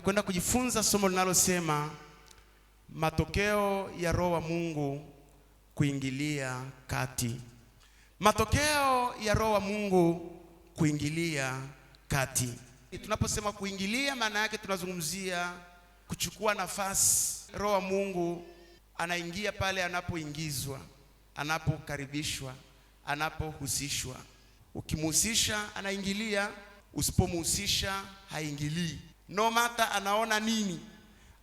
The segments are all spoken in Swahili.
tunakwenda kujifunza somo linalosema matokeo ya Roho wa Mungu kuingilia kati. Matokeo ya Roho wa Mungu kuingilia kati. Tunaposema kuingilia, maana yake tunazungumzia kuchukua nafasi. Roho wa Mungu anaingia pale anapoingizwa, anapokaribishwa, anapohusishwa. Ukimhusisha anaingilia, usipomhusisha haingilii. No matter anaona nini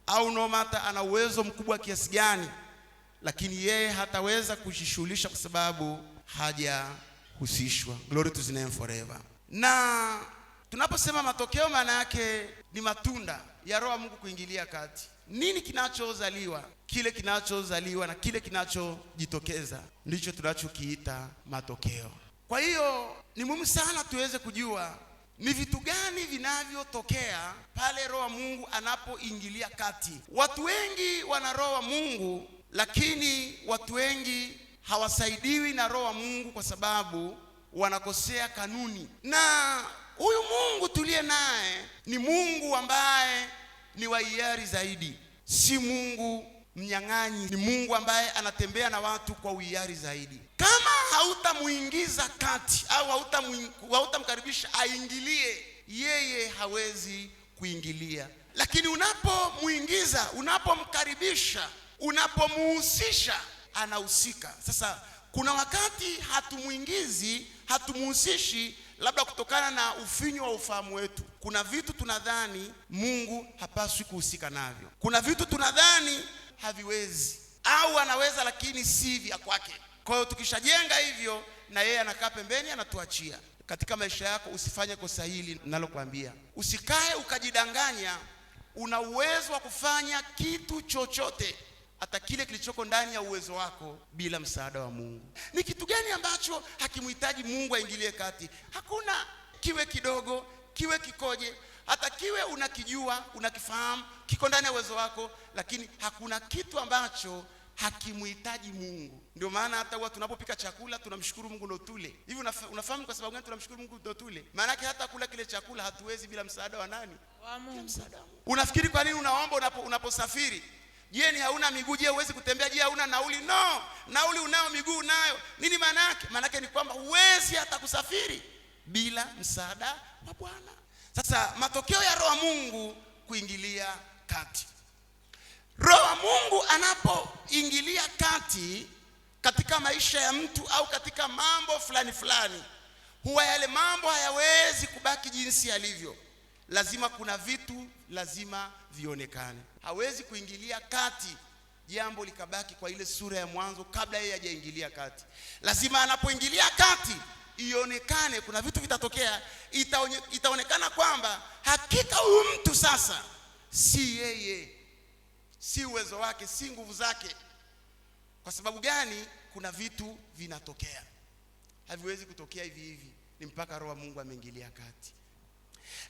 au no matter ana uwezo mkubwa kiasi gani, lakini yeye hataweza kujishughulisha kwa sababu hajahusishwa. Glory to the name forever. Na tunaposema matokeo, maana yake ni matunda ya Roho wa Mungu kuingilia kati. Nini kinachozaliwa? Kile kinachozaliwa na kile kinachojitokeza ndicho tunachokiita matokeo. Kwa hiyo ni muhimu sana tuweze kujua ni vitu gani vinavyotokea pale Roho wa Mungu anapoingilia kati. Watu wengi wana Roho wa Mungu, lakini watu wengi hawasaidiwi na Roho wa Mungu kwa sababu wanakosea kanuni. Na huyu Mungu tuliye naye ni Mungu ambaye ni wa hiari zaidi. Si Mungu mnyang'anyi, ni Mungu ambaye anatembea na watu kwa uhiari zaidi. Kama hautamuingiza kati au hautamkaribisha aingilie, yeye hawezi kuingilia. Lakini unapomuingiza, unapomkaribisha, unapomuhusisha, anahusika. Sasa kuna wakati hatumuingizi, hatumuhusishi, labda kutokana na ufinyu wa ufahamu wetu. Kuna vitu tunadhani Mungu hapaswi kuhusika navyo. Kuna vitu tunadhani haviwezi au anaweza lakini si vya kwake. Kwa hiyo tukishajenga hivyo, na yeye anakaa pembeni, anatuachia. Katika maisha yako usifanye kosa hili ninalokuambia. Usikae ukajidanganya una uwezo wa kufanya kitu chochote, hata kile kilichoko ndani ya uwezo wako, bila msaada wa Mungu. Ni kitu gani ambacho hakimhitaji Mungu aingilie kati? Hakuna. Kiwe kidogo, kiwe kikoje, hata kiwe unakijua, unakifahamu, kiko ndani ya uwezo wako, lakini hakuna kitu ambacho hakimhitaji Mungu. Ndio maana hata huwa tunapopika chakula tunamshukuru Mungu ndio tule. Hivi unafahamu kwa sababu gani tunamshukuru Mungu ndio tule? Maana yake hata kula kile chakula hatuwezi bila msaada wa nani? Wa Mungu. Unafikiri kwa nini unaomba unaposafiri? Je, ni hauna miguu? Je, huwezi kutembea? Je, hauna nauli? No, nauli unao, miguu unayo. Nini maana yake? Maana yake ni kwamba huwezi hata kusafiri bila msaada wa Bwana. Sasa matokeo ya Roho wa Mungu kuingilia kati. Roho wa Mungu anapoingilia kati katika maisha ya mtu au katika mambo fulani fulani, huwa yale mambo hayawezi kubaki jinsi yalivyo. Lazima kuna vitu lazima vionekane. Hawezi kuingilia kati jambo likabaki kwa ile sura ya mwanzo kabla yeye hajaingilia kati. Lazima anapoingilia kati ionekane, kuna vitu vitatokea, itaonekana kwamba hakika huyu mtu sasa si yeye, si uwezo wake, si nguvu zake. Kwa sababu gani? Kuna vitu vinatokea. Haviwezi kutokea hivi hivi, ni mpaka Roho wa Mungu ameingilia kati.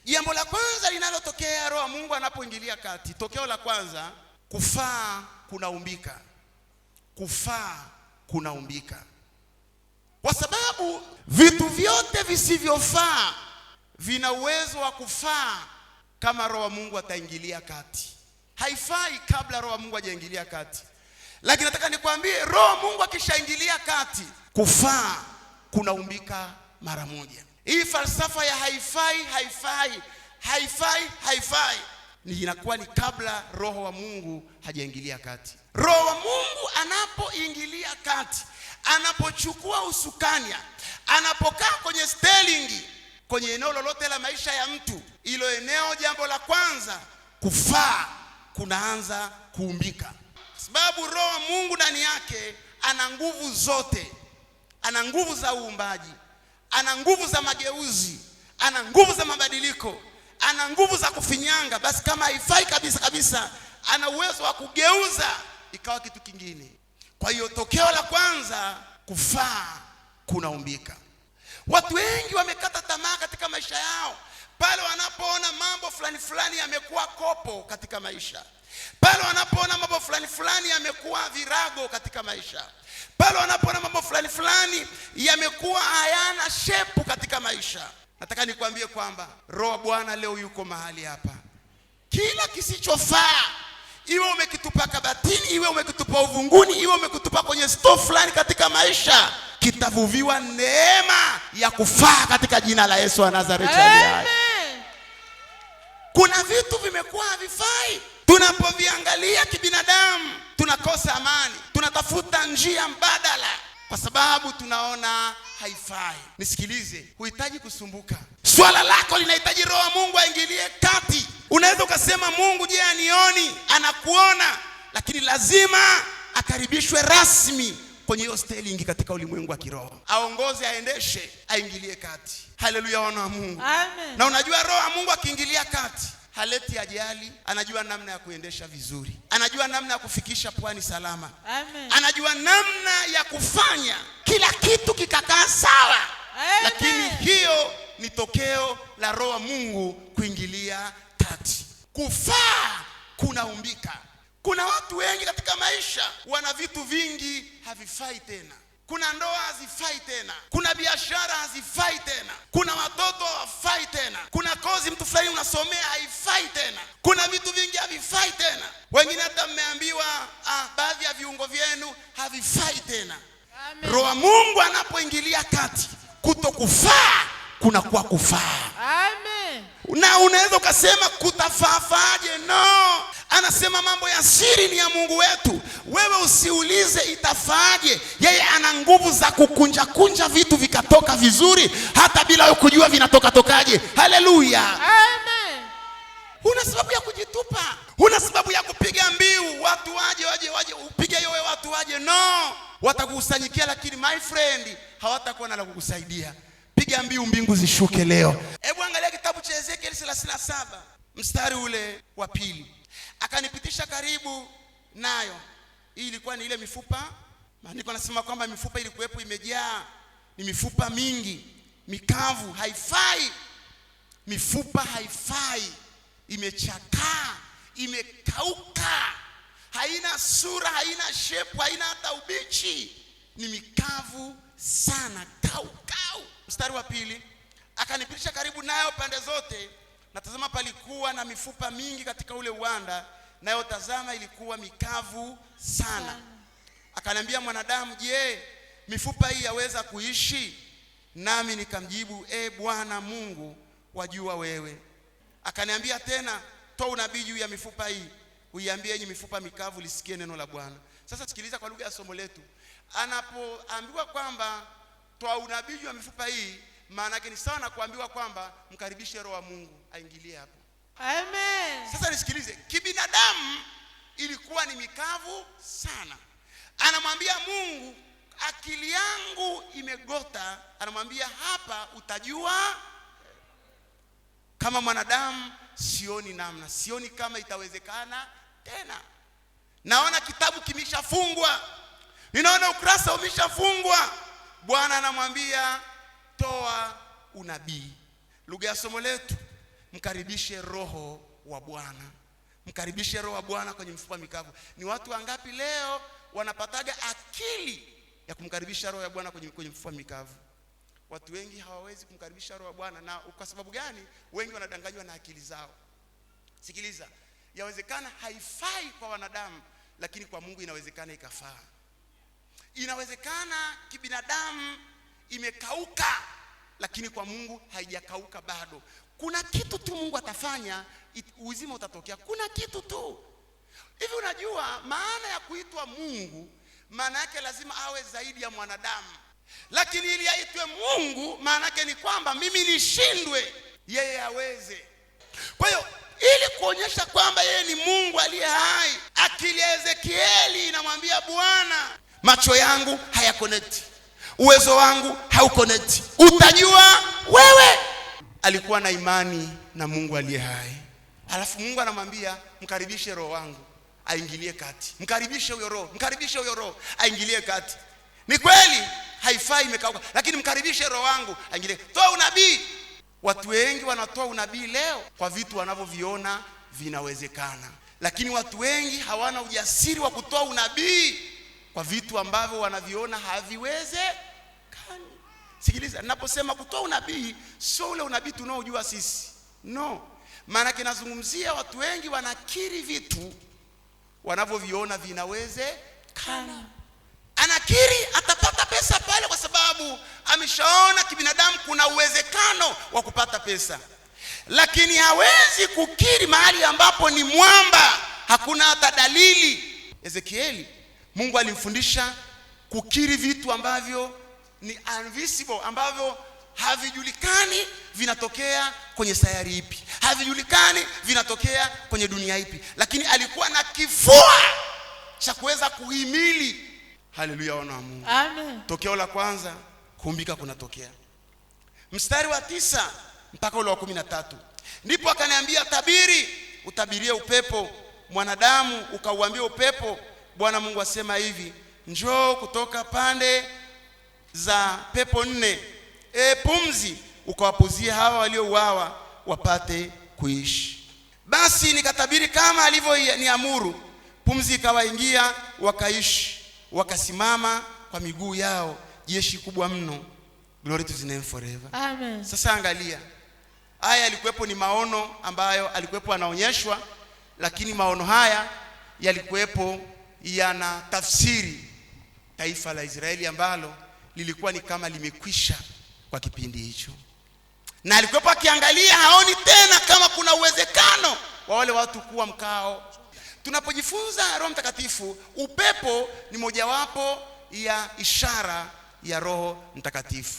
Jambo la kwanza linalotokea Roho wa Mungu anapoingilia kati, tokeo la kwanza, kufaa kunaumbika. Kufaa kunaumbika. Kwa sababu vitu vyote visivyofaa vina uwezo wa kufaa kama Roho wa Mungu ataingilia kati. Haifai kabla Roho wa Mungu hajaingilia kati. Lakini nataka nikwambie, Roho wa Mungu akishaingilia kati, kufaa kunaumbika mara moja. Hii falsafa ya haifai ni inakuwa ni kabla Roho wa Mungu hajaingilia kati. Roho wa Mungu anapoingilia kati, anapochukua usukani, anapokaa kwenye stelingi kwenye eneo lolote la maisha ya mtu, ilo eneo, jambo la kwanza, kufaa kunaanza kuumbika. Sababu Roho wa Mungu ndani yake ana nguvu zote. Ana nguvu za uumbaji, ana nguvu za mageuzi, ana nguvu za mabadiliko, ana nguvu za kufinyanga. Basi kama haifai kabisa, ana uwezo wa kugeuza ikawa kitu kingine. Kwa hiyo tokeo la kwanza, kufaa kunaumbika. Watu wengi wamekata tamaa katika maisha yao pale wanapoona mambo fulani yamekuwa kopo katika maisha. Pale wanapoona mambo fulani yamekuwa virago katika maisha. Pale wanapoona mambo fulani yamekuwa hayana shepu katika maisha. Nataka nikwambie kwamba Roho wa Bwana leo yuko mahali hapa. Kila kisichofaa, iwe umekitupa kabatini, iwe umekitupa uvunguni, iwe umekitupa kwenye store fulani katika maisha, kitavuviwa neema ya kufaa katika jina la Yesu wa Nazareti. Kuna vitu vimekuwa havifai. Tunapoviangalia kibinadamu, tunakosa amani. Tunatafuta njia mbadala kwa sababu tunaona haifai. Nisikilize, huhitaji kusumbuka. Swala lako linahitaji Roho wa Mungu aingilie kati. Unaweza ukasema Mungu, je, anioni? Anakuona, lakini lazima akaribishwe rasmi kwenye hiyo styling katika ulimwengu wa kiroho. Aongoze, aendeshe, aingilie kati. Haleluya, wana wa Mungu. Amen. Na unajua Roho wa Mungu akiingilia kati, haleti ajali. Anajua namna ya kuendesha vizuri. Anajua namna ya kufikisha pwani salama. Amen. Anajua namna ya kufanya kila kitu kikakaa sawa. Amen. Lakini hiyo ni tokeo la Roho wa Mungu kuingilia kati. Kufaa kunaumbika. Kuna watu wengi katika maisha wana vitu vingi havifai tena. Kuna ndoa hazifai tena. Kuna biashara hazifai tena. Kuna watoto hawafai tena. Kuna kozi mtu fulani unasomea haifai tena. Kuna vitu vingi havifai tena. Wengine hata mmeambiwa baadhi ya viungo vyenu havifai tena. Amen. Roho wa Mungu anapoingilia kati, kutokufaa kunakuwa kufaa. Amen. Na unaweza ukasema kutafaaje? No. Anasema mambo ya siri ni ya Mungu wetu. Wewe usiulize itafaaje. Yeye ana nguvu za kukunja vitu vikatoka vizuri hata bila wewe kujua vinatoka tokaje. Haleluya. Amen. Huna sababu ya kujitupa. Huna sababu ya kupiga mbiu watu waje upige yowe watu waje. No. Watakukusanyikia, lakini my friend hawatakuwa na la kukusaidia. Piga mbiu mbingu zishuke leo. Hebu angalia kitabu cha Ezekiel 37 mstari ule wa 2. Akanipitisha karibu nayo. Hii ilikuwa ni ile mifupa. Maandiko yanasema kwamba mifupa ilikuwepo imejaa. Ni mifupa mingi, mikavu, haifai. Mifupa haifai. Imechakaa, imekauka. Haina sura, haina shape, haina hata ubichi. Ni mikavu sana, kau. Mstari wa 2. Akanipitisha karibu nayo pande zote. Na tazama, palikuwa na mifupa mingi katika ule uwanda, nayo tazama ilikuwa mikavu sana. Akaniambia, mwanadamu, je, mifupa hii yaweza kuishi? Nami nikamjibu, Bwana Mungu, wajua wewe. Akaniambia tena, toa unabii juu ya mifupa hii, uiambie yenye mifupa mikavu lisikie neno la Bwana. Sasa sikiliza kwa lugha ya somo letu. Anapoambiwa kwamba toa unabii juu ya mifupa hii, maana yake ni sawa na kuambiwa kwamba mkaribishe Roho wa Mungu aingilie hapo. Amen. Sasa nisikilize, kibinadamu ilikuwa ni mikavu sana. Anamwambia Mungu, akili yangu imegota. Anamwambia hapa utajua. Kama mwanadamu sioni namna, sioni kama itawezekana tena. Naona kitabu kimeshafungwa. Ninaona ukurasa umeshafungwa. Bwana anamwambia toa unabii. Lugha ya somo letu, mkaribishe Roho wa Bwana. Mkaribishe Roho wa Bwana kwenye mifupa mikavu. Ni watu wangapi leo wanapataga akili ya kumkaribisha Roho ya Bwana kwenye mifupa mikavu? Watu wengi hawawezi kumkaribisha Roho wa Bwana. Na kwa sababu gani? Wengi wanadanganywa na akili zao. Sikiliza, yawezekana haifai kwa wanadamu, lakini kwa Mungu inawezekana ikafaa. Inawezekana kibinadamu imekauka, lakini kwa Mungu haijakauka bado. Kuna kitu tu Mungu atafanya, uzima utatokea. Kuna kitu tu. Hivi unajua maana ya kuitwa Mungu? Maana yake lazima awe zaidi ya mwanadamu. Lakini ili aitwe Mungu, maana yake ni kwamba mimi nishindwe, yeye aweze. Kwa hiyo ili kuonyesha kwamba yeye ni Mungu aliye hai, akili ya Ezekieli inamwambia Bwana, macho yangu hayakonekti, uwezo wangu haukonekti, utajua wewe. Alikuwa na imani na Mungu aliye hai. Alafu Mungu anamwambia mkaribishe Roho wangu aingilie kati. Mkaribishe huyo Roho aingilie kati. Ni kweli haifai, imekauka, lakini mkaribishe Roho wangu aingilie. Toa unabii. Watu wengi wanatoa unabii leo kwa vitu wanavyoviona vinawezekana, lakini watu wengi hawana ujasiri wa kutoa unabii kwa vitu ambavyo wanaviona haviwezekani. Sikiliza, ninaposema kutoa unabii sio ule unabii tunaojua sisi. No. Maana kinazungumzia watu wengi wanakiri vitu wanavyoviona vinawezekana. Anakiri atapata pesa pale kwa sababu ameshaona kibinadamu kuna uwezekano wa kupata pesa. Lakini hawezi kukiri mahali ambapo ni mwamba, hakuna hata dalili. Ezekieli, Mungu alimfundisha kukiri vitu ambavyo ni invisible, ambavyo havijulikani vinatokea kwenye sayari ipi, havijulikani vinatokea kwenye dunia ipi, lakini alikuwa na kifua cha kuweza kuhimili. Haleluya, wana wa Mungu. Amen. Tokeo la kwanza, kuumbika kunatokea. Mstari wa 9 mpaka ule wa 13. Ndipo akaniambia, tabiri, utabirie upepo, mwanadamu, ukauambie upepo, Bwana Mungu asema hivi, njoo kutoka pande za pepo 4, pumzi, ukawapuzie hawa waliouawa wapate kuishi. Basi nikatabiri kama alivyoniamuru, pumzi ikawaingia, wakaishi, wakasimama kwa miguu yao, jeshi kubwa mno. Glory to the name forever. Amen. Sasa angalia, haya yalikuwepo ni maono ambayo alikuwepo anaonyeshwa, lakini maono haya yalikuwepo yana tafsiri taifa la Israeli ambalo lilikuwa ni kama limekwisha kwa kipindi hicho. Na alikuwepo akiangalia, haoni tena kama kuna uwezekano wa wale watu kuwa mkao. Tunapojifunza Roho Mtakatifu, upepo ni mojawapo ya ishara ya Roho Mtakatifu.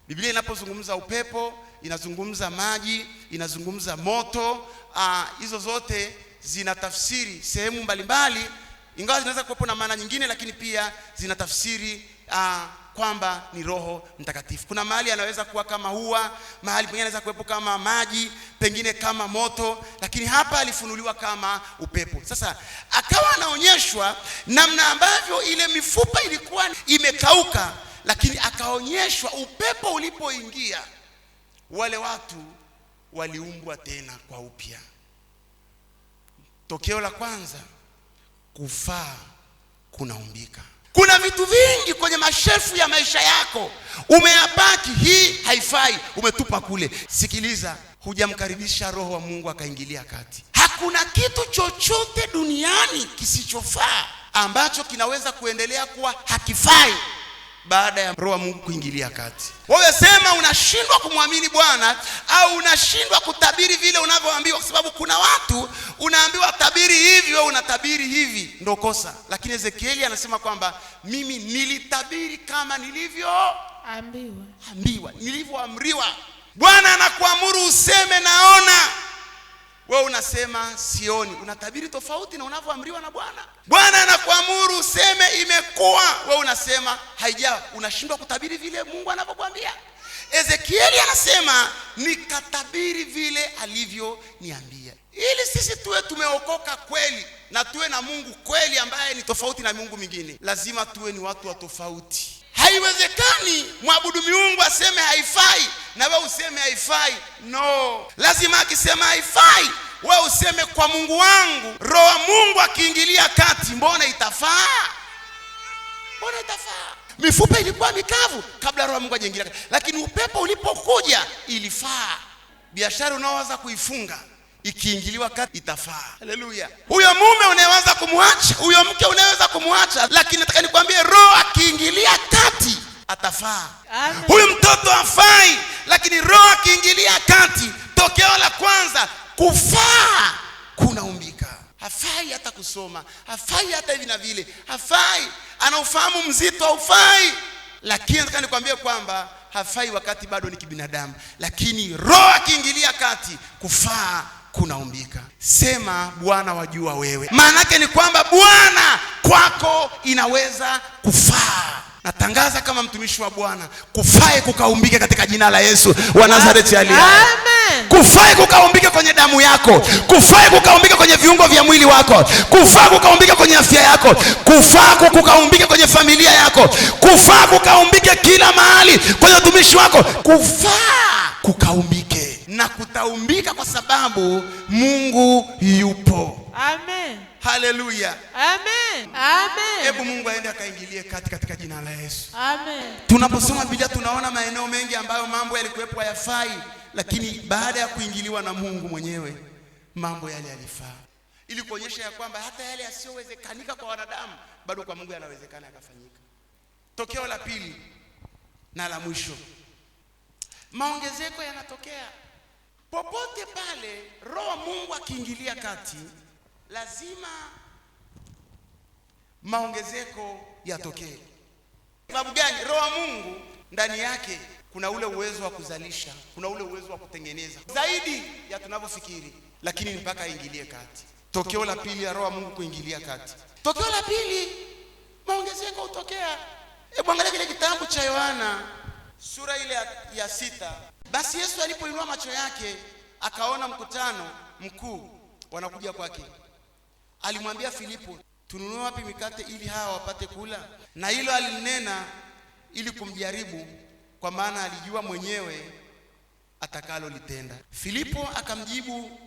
Biblia inapozungumza upepo, inazungumza maji, inazungumza moto. Hizo zote zina tafsiri sehemu mbalimbali, ingawa zinaweza kuwepo na maana nyingine, lakini pia zina tafsiri kwamba ni Roho Mtakatifu. Kuna mahali anaweza kuwa kama hua, mahali pengine anaweza kuwepo kama maji, pengine kama moto, lakini hapa alifunuliwa kama upepo. Sasa akawa anaonyeshwa namna ambavyo ile mifupa ilikuwa imekauka, lakini akaonyeshwa upepo ulipoingia, wale watu waliumbwa tena kwa upya. Tokeo la kwanza, kufaa kunaumbika. Kuna vitu vingi kwenye mashelfu ya maisha yako umeyapaki, hii haifai, umetupa kule. Sikiliza, hujamkaribisha Roho wa Mungu akaingilia kati. Hakuna kitu chochote duniani kisichofaa ambacho kinaweza kuendelea kuwa hakifai baada ya Roho wa Mungu kuingilia kati. Wewe sema unashindwa kumwamini Bwana au unashindwa kutabiri vile unavyoambiwa, kwa sababu kuna watu unaambiwa tabiri hivi, wewe unatabiri hivi, ndio kosa. Lakini Ezekieli anasema kwamba mimi nilitabiri kama nilivyoambiwa, nilivyoamriwa. Bwana anakuamuru useme naona, wewe unasema sioni. Unatabiri tofauti na unavyoamriwa na Bwana. Bwana anakuamuru useme imekuwa, wewe unasema haijawa. Unashindwa kutabiri vile Mungu anavyokuambia. Ezekieli anasema nikatabiri vile alivyoniambia. Ili sisi tuwe tumeokoka kweli na tuwe na Mungu kweli ambaye ni tofauti na Mungu mwingine, lazima tuwe ni watu wa tofauti. Haiwezekani mwabudu miungu aseme haifai na wewe useme haifai. No, lazima akisema haifai wewe useme kwa Mungu wangu, Roho wa Mungu akiingilia kati, mbona itafaa? Mbona itafaa? Mifupa ilikuwa mikavu kabla Roho wa Mungu ajaingilia kati, lakini upepo ulipokuja ilifaa. Biashara unaoanza kuifunga ikiingiliwa kati itafaa. Haleluya. Huyo mume unaweza kumwacha, huyo mke unaweza kumwacha, lakini nataka nikwambie Roho akiingilia kati atafaa. Amen. Huyu mtoto hafai, lakini Roho akiingilia kati, tokeo la kwanza, kufaa kunaumbika. Hafai hata kusoma, hafai hata hivi na vile, hafai. Ana ufahamu mzito, haufai. Lakini nataka nikwambie kwamba hafai wakati bado ni kibinadamu, lakini Roho akiingilia kati, kufaa kunaumbika. Sema Bwana wajua wewe. Maana yake ni kwamba Bwana kwako inaweza kufaa. Natangaza kama mtumishi wa Bwana, kufae kukaumbike katika jina la Yesu wa Nazareti aliye hai. Amen. Kufae kukaumbike kwenye damu yako, kufae kukaumbike kwenye viungo vya mwili wako, kufaa kukaumbike kwenye afya yako, kufaa kukaumbike kwenye familia yako, kufaa kukaumbike kila mahali kwenye utumishi wako, kufaa kukaumbike na kutaumbika kwa sababu Mungu yupo. Amen. Haleluya. Amen. Amen. Hebu Mungu aende akaingilie katika jina la Yesu. Amen. Tunaposoma Biblia tunaona maeneo mengi ambayo mambo yalikuwepo hayafai, lakini baada ya kuingiliwa na Mungu mwenyewe mambo yale yalifaa, ili kuonyesha ya kwamba hata yale yasiyowezekanika kwa wanadamu bado kwa Mungu yanawezekana yakafanyika. Tokeo la pili na la mwisho, maongezeko yanatokea. Popote pale Roho wa Mungu akiingilia kati, lazima maongezeko yatokee. Sababu gani? Roho wa Mungu ndani yake kuna ule uwezo wa kuzalisha, kuna ule uwezo wa kutengeneza zaidi ya tunavyofikiri, lakini mpaka aingilie kati. Tokeo la pili ya Roho wa Mungu kuingilia kati. Tokeo la pili, maongezeko hutokea. Hebu angalia kile kitabu cha Yohana sura ile ya 6. Basi Yesu alipoinua macho yake akaona mkutano mkuu wanakuja kwake, alimwambia Filipo, tununue wapi mikate ili hawa wapate kula? Na hilo alinena ili kumjaribu, kwa maana alijua mwenyewe atakalo litenda. Filipo akamjibu,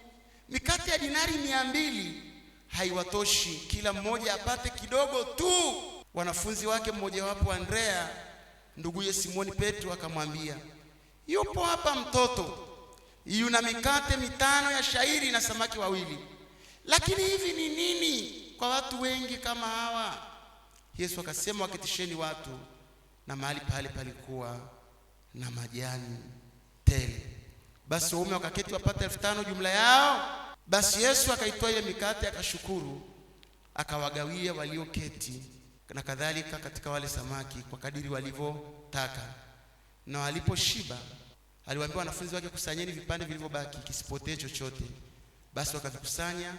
mikate ya dinari 200 haiwatoshi kila mmoja apate kidogo tu. Wanafunzi wake mmojawapo, Andrea nduguye Simoni Petro, akamwambia, yupo hapa mtoto yuna mikate 5 ya shayiri na samaki 2, lakini hivi ni nini kwa watu wengi kama hawa? Yesu akasema, waketisheni watu. Na mahali pale palikuwa na majani tele. Basi waume wakaketi wapata 5,000 jumla yao. Basi Yesu akaitoa ile mikate akashukuru, akawagawia walioketi, na kadhalika katika wale samaki kwa kadiri walivyotaka. Na waliposhiba, aliwaambia wanafunzi wake, kusanyeni vipande vilivyobaki, kisipotee chochote. Basi wakavikusanya,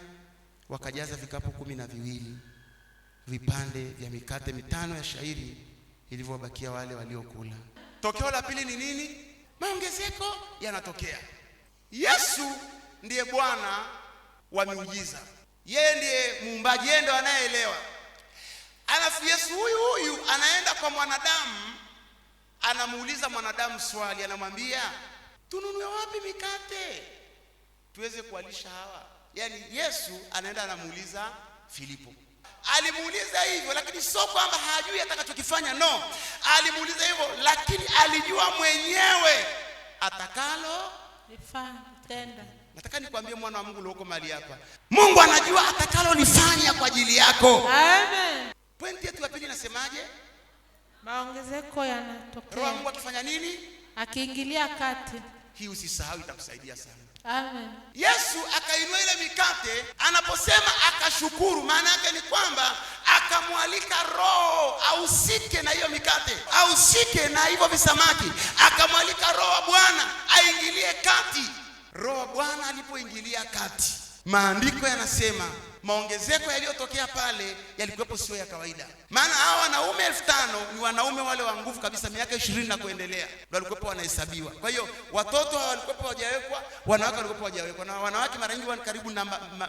wakajaza vikapu 12 vipande vya mikate 5 ya shayiri ilivyobakia wale waliokula. Tokeo la pili ni nini? Maongezeko yanatokea. Yesu ndiye Bwana wa miujiza. Yeye ndiye muumbaji, yeye ndiye anayeelewa. Alafu Yesu huyu anaenda kwa mwanadamu, anamuuliza mwanadamu swali, anamwambia, tununue wapi mikate tuweze kuwalisha hawa? Yaani Yesu anaenda anamuuliza Filipo. Alimuuliza hivyo, lakini sio kwamba hajui atakachokifanya, no. Alimuuliza hivyo, lakini alijua mwenyewe atakalo litenda. Nataka nikwambie mwana wa Mungu ulioko mahali hapa, Mungu anajua atakalo lifanya kwa ajili yako. Amen. Pointi yetu ya pili nasemaje? Maongezeko yanatokea. Roho wa Mungu akifanya nini? Akiingilia kati. Hii usisahau, itakusaidia sana. Amen. Yesu akainua ile mikate, anaposema akashukuru, maana yake ni kwamba akamwalika Roho ahusike na hiyo mikate, ahusike na hivyo visamaki. Akamwalika Roho wa Bwana aingilie kati. Roho wa Bwana alipoingilia kati, maandiko yanasema maongezeko yaliyotokea pale yalikuwepo sio ya kawaida. Maana hao wanaume 5,000 ni wanaume wale wa nguvu kabisa, miaka 20 na kuendelea ndio walikuwepo wanahesabiwa. Kwa hiyo watoto walikuwepo hawajawekwa, wanawake walikuwepo hawajawekwa, na wanawake mara nyingi karibu na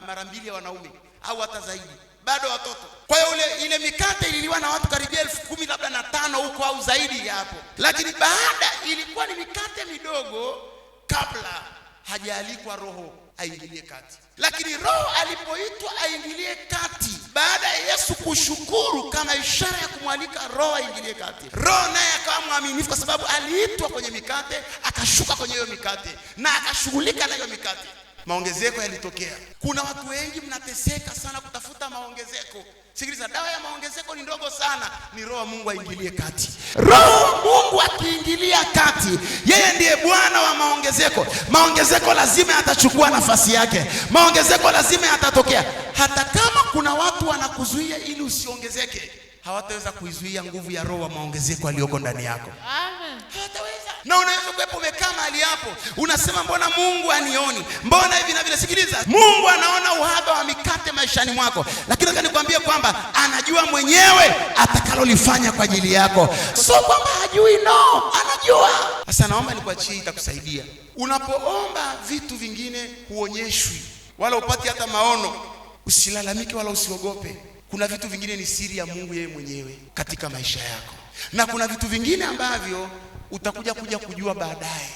mara 2 ya wanaume au hata zaidi, bado watoto. Kwa hiyo ile mikate ililiwa na watu karibia 10,000 labda na 5 huko au zaidi ya hapo. Lakini baada ilikuwa ni mikate midogo, kabla hajaalikwa Roho aingilie kati. Lakini Roho alipoitwa aingilie kati, baada ya Yesu kushukuru kama ishara ya kumwalika Roho aingilie kati, Roho naye akawa mwaminifu, kwa sababu aliitwa kwenye mikate, akashuka kwenye hiyo mikate na akashughulika na hiyo mikate. Maongezeko yalitokea. Kuna watu wengi mnateseka sana kutafuta maongezeko. Sikiliza, dawa ya maongezeko ni ndogo sana, ni Roho wa Mungu aingilie kati. Roho wa Mungu akiingilia kati, yeye ndiye Bwana wa maongezeko. Maongezeko lazima yatachukua nafasi yake. Maongezeko lazima yatatokea. Hata kama kuna watu wanakuzuia ili usiongezeke, hawataweza kuizuia nguvu ya Roho wa maongezeko aliyoko ndani yako. Amen. Hawataweza. Na unaweza kuwepo umekaa mahali hapo, unasema mbona Mungu anioni? Mbona hivi na vile? Sikiliza, Mungu anaona uhaba wa mikate maishani mwako, lakini nataka nikwambie kwamba anajua mwenyewe atakalolifanya kwa ajili yako. Sio kwamba hajui, no, anajua. Sasa naomba nikuachie, itakusaidia. Unapoomba vitu vingine huonyeshwi wala upati hata maono, usilalamike wala usiogope. Kuna vitu vingine ni siri ya Mungu yeye mwenyewe katika maisha yako, na kuna vitu vingine ambavyo utakuja kujua baadaye.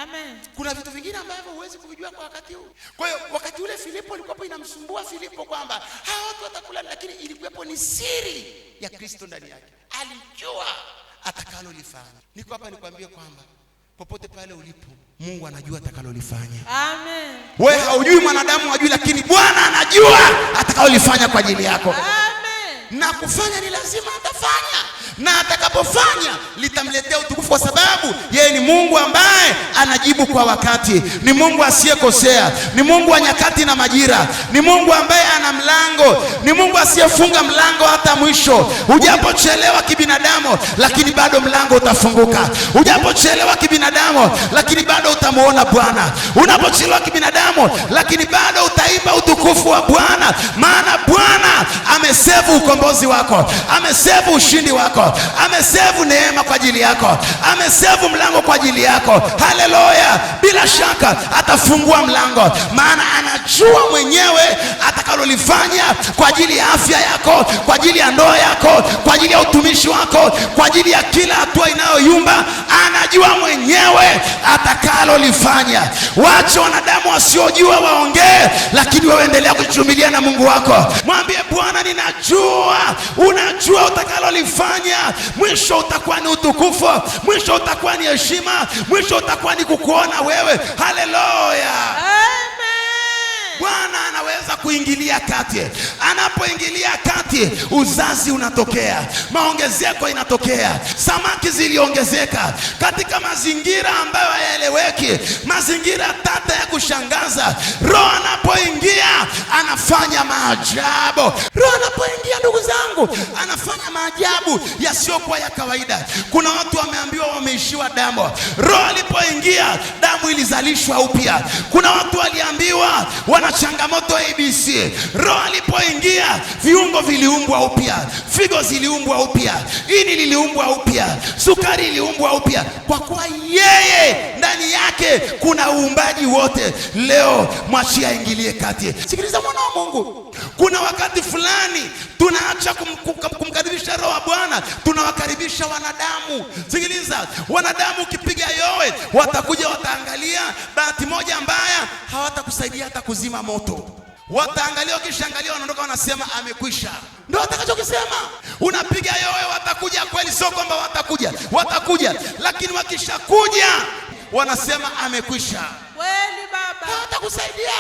Amen. Kuna vitu vingine ambavyo huwezi kujua kwa wakati huu. Kwa hiyo wakati ule Filipo ilikuwa inamsumbua Filipo kwamba hawa watu watakula, lakini ilikuwepo ni siri ya Kristo ndani yake. Alijua atakalo lifanya. Niko hapa nikwambie kwamba Popote pale ulipo, Mungu anajua atakalolifanya. Amen. Wewe haujui, mwanadamu hajui, lakini Bwana anajua atakalolifanya kwa ajili yako. Amen. Na kufanya ni lazima atafanya, na atakapofanya litamletea utukufu, kwa sababu yeye ni Mungu ambaye anajibu kwa wakati, ni Mungu asiyekosea, ni Mungu wa nyakati na majira, ni Mungu ambaye ana mlango, ni Mungu asiyefunga mlango hata mwisho. Ujapochelewa kibinadamu, lakini bado mlango utafunguka. Ujapochelewa kibinadamu, lakini bado utamuona Bwana. Unapochelewa kibinadamu, lakini bado utaimba utukufu wa Bwana, maana Bwana amesevu ukombozi wako, amesevu ushindi wako, amesevu neema kwa ajili yako, amesevu mlango kwa ajili yako. Haleluya! Bila shaka atafungua mlango, maana anajua mwenyewe atakalolifanya kwa ajili ya afya yako, kwa ajili ya ndoa yako, kwa ajili ya utumishi wako, kwa ajili ya kila hatua inayoyumba. Anajua mwenyewe atakalolifanya. Wacha wanadamu wasiojua waongee, lakini wewe endelea kuchumilia na Mungu wako. Mwambie Bwana, ninajua unajua utakalolifanya. Mwisho utakuwa ni utukufu, mwisho utakuwa ni heshima, mwisho utakuwa ni kukuona wewe. Haleluya! Bwana anaweza kuingilia kati. Anapoingilia kati, uzazi unatokea, maongezeko inatokea. Samaki ziliongezeka katika mazingira ambayo hayaeleweki, mazingira tata ya kushangaza. Roho anapoingia anafanya maajabu. Roho anapoingia, ndugu zangu, anafanya maajabu yasiyokuwa ya kawaida. Kuna watu wameambiwa wameishiwa damu, Roho alipoingia damu ilizalishwa upya. Kuna watu waliambiwa wana changamoto ABC, Roho alipoingia viungo viliumbwa upya, figo ziliumbwa upya, ini liliumbwa upya, sukari iliumbwa upya, kwa kuwa yeye ndani yake kuna uumbaji wote. Leo mwachia aingilie kati. Sikiliza mwana wa Mungu, kuna wakati fulani tunaacha kumkaribisha Roho wa Bwana, tunawakaribisha wanadamu. Sikiliza, wanadamu ukipiga yowe watakuja, wataangalia, bahati moja mbaya hawatakusaidia hata kuzima moto. Wataangalia, wakishaangalia wanaondoka, wanasema amekwisha. Ndio watakachokisema. Unapiga yowe, watakuja kweli, sio kwamba watakuja, lakini wakishakuja wanasema amekwisha. Kweli baba, hawatakusaidia.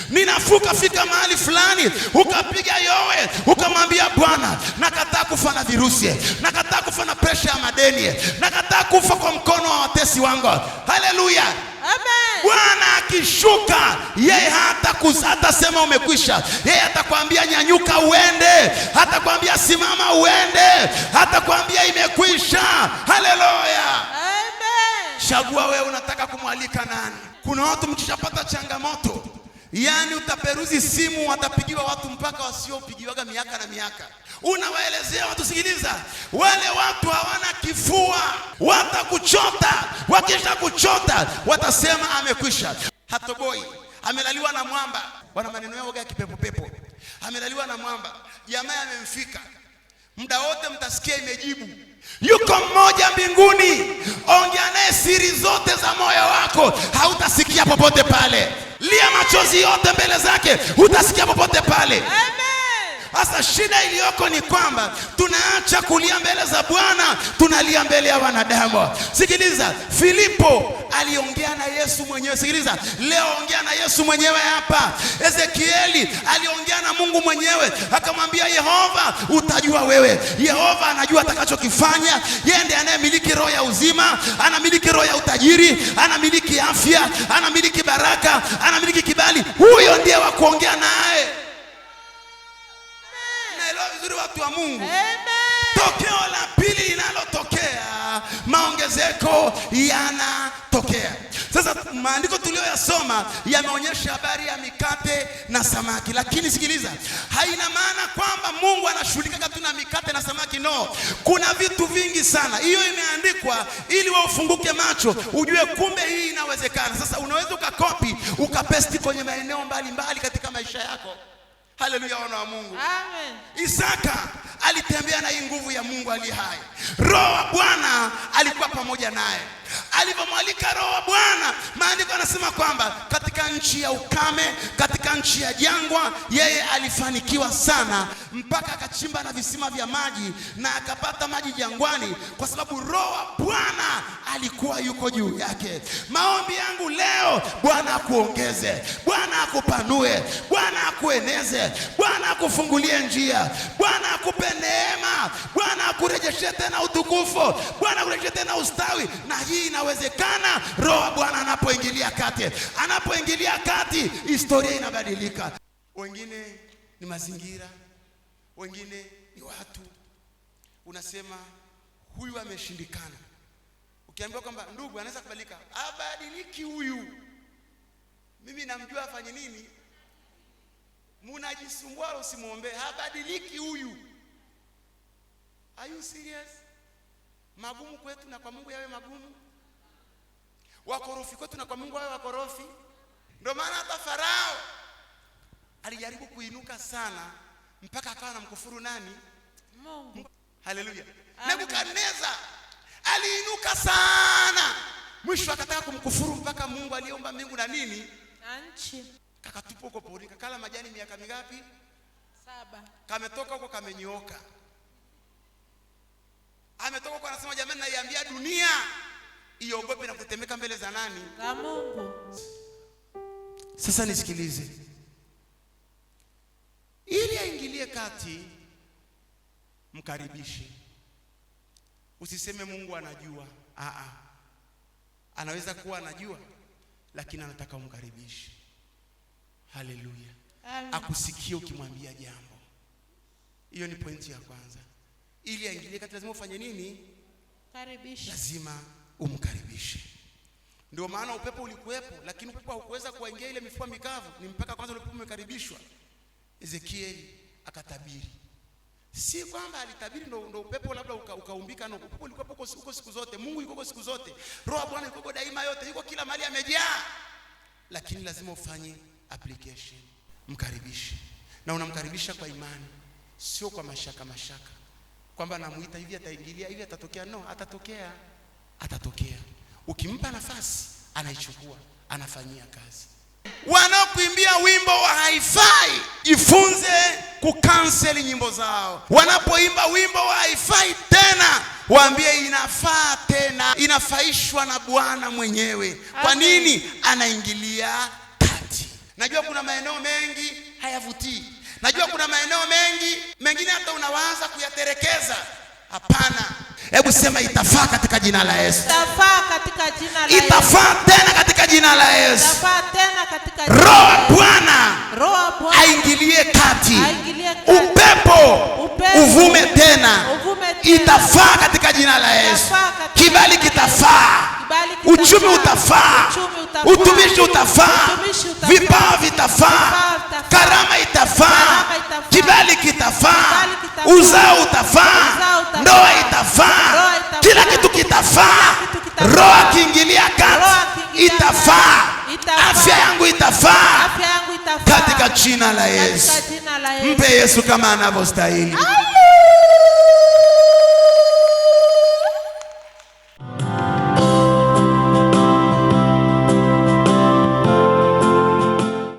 Ninafuka fika mahali fulani, ukapiga yowe, ukamwambia Bwana, nakataa kufa na virusi, nakataa kufa na presha ya madeni, nakataa kufa kwa mkono wa watesi wangu. Haleluya! amen. Bwana akishuka, yeye hatasema umekwisha. Yeye atakwambia nyanyuka uende, hatakwambia simama uende, hatakwambia imekwisha. Haleluya! Amen. Chagua wewe, unataka kumwalika nani? Kuna watu mkishapata changamoto, yani utaperuzi simu, watapigiwa watu mpaka wasiopigiwaga miaka na miaka. Unawaelezea watu, sikiliza, wale watu hawana kifua, watakuchota. Wakisha kuchota watasema amekwisha. Hatoboi, amelaliwa na mwamba. Wana maneno yao ya kipepo. Amelaliwa na mwamba, jamaa amemfika, muda wote mtasikia imejibu. Yuko mmoja mbinguni, ongea naye siri zote za moyo wako, hautasikia popote pale. Lia machozi yote mbele zake, utasikia popote pale. Sasa shida iliyoko ni kwamba tunaacha kulia mbele za Bwana, tunalia mbele ya wanadamu. Sikiliza, Filipo aliongea na Yesu mwenyewe. Sikiliza, leo ongea na Yesu mwenyewe hapa. Ezekieli aliongea na Mungu mwenyewe, akamwambia Yehova, utajua wewe. Yehova anajua atakachokifanya. Yeye ndiye anayemiliki roho ya uzima, anamiliki roho ya utajiri, anamiliki afya, anamiliki baraka, anamiliki kibali. Huyo ndiye wa kuongea naye. Naelewa vizuri watu wa Mungu. Amen. Tokeo la pili linalotokea, maongezeko yanatokea. Sasa maandiko tuliyoyasoma yameonyesha habari ya mikate na samaki, lakini sikiliza, haina maana kwamba Mungu anashughulika tu na mikate na samaki. No, kuna vitu vingi sana. Hiyo imeandikwa ili wewe ufunguke macho, ujue kumbe hii inawezekana. Sasa unaweza ukakopi, ukapesti kwenye maeneo mbalimbali katika maisha yako. Haleluya, wana wa Mungu. Amen. Isaka alitembea na hii nguvu ya Mungu aliye hai. Roho wa Bwana alikuwa pamoja naye. Alipomwalika Roho wa Bwana, maandiko yanasema kwamba katika nchi ya ukame, katika nchi ya jangwa, yeye alifanikiwa sana, mpaka akachimba na visima vya maji na akapata maji jangwani, kwa sababu Roho wa Bwana alikuwa yuko juu yake. Maombi yangu leo, Bwana akuongeze, Bwana akupanue, Bwana akueneze, Bwana akufungulie njia, Bwana akupe neema, Bwana akurejeshe tena utukufu, Bwana akurejeshe tena ustawi. Na hii inawezekana Roho wa Bwana anapoingilia kati. Anapoingilia kati, historia inabadilika. Wengine ni mazingira, wengine ni watu. Unasema huyu ameshindikana. Ukiambiwa kwamba ndugu anaweza kubadilika, abadiliki huyu, mimi namjua afanye nini, munajisumbua usimuombe, habadiliki huyu. Are you serious? Magumu kwetu na kwa Mungu yawe magumu, wakorofi kwetu na kwa Mungu yawe wakorofi. Ndio maana hata Farao alijaribu kuinuka sana mpaka akawa anamkufuru nani? Mungu. Haleluya. Nebukadneza aliinuka sana, mwisho akataka kumkufuru mpaka Mungu aliyeumba mbingu na nini? Na nchi. Kakatupa huko porini, kakala majani miaka mingapi? 7. Kametoka huko kamenyooka. Ametoka huko anasema jamani, naiambia dunia iogope na kutetemeka mbele za nani? Za Mungu. Sasa nisikilize. Ili aingilie kati, mkaribishe. Usiseme Mungu anajua. Anaweza kuwa anajua, lakini anataka umkaribishe. Haleluya. Akusikie ukimwambia jambo. Hiyo ni pointi ya kwanza. Ili aingilie kati lazima ufanye nini? Karibisha. Lazima umkaribishe. Ndio maana upepo ulikuwepo, lakini upepo haukuweza kuingia ile mifupa mikavu, ni mpaka kwanza upepo umekaribishwa. Ezekieli akatabiri. Si kwamba alitabiri ndo upepo labda ukaumbika, no, upepo ulikuwa huko siku zote. Mungu yuko siku zote. Roho wa Bwana yuko daima yote, yuko kila mahali amejaa. Lakini lazima ufanye application. Mkaribishe. Na unamkaribisha kwa imani, sio kwa mashaka. Kwamba namuita hivi ataingilia, hivi atatokea. No, atatokea. Ukimpa nafasi, anaichukua, anafanyia kazi. Wanapoimbia wimbo wa haifai, jifunze kukanseli nyimbo zao. Wanapoimba wimbo wa haifai tena, waambie inafaa tena, inafaishwa na Bwana mwenyewe. Kwa nini? Anaingilia kati. Najua kuna maeneo mengi hayavutii. Najua kuna maeneo mengine hata unawaanza kuyaterekeza. Hapana. Hebu sema itafaa katika jina la Yesu. Itafaa katika jina la Yesu. Itafaa tena katika jina la Yesu. Itafaa tena katika jina la Yesu. Roho wa Bwana aingilie kati. Upepo uvume tena. Itafaa katika jina la Yesu. Kibali kitafaa. Uchumi utafaa. Utumishi utafaa. Vipawa vitafaa. Karama itafaa. Kibali kitafaa. Uzao utafaa. Ndoa itafaa. Kila kitu kitafaa. Roho akiingilia kati itafaa. Afya yangu itafaa katika jina la Yesu. Mpe Yesu kama anavyostahili.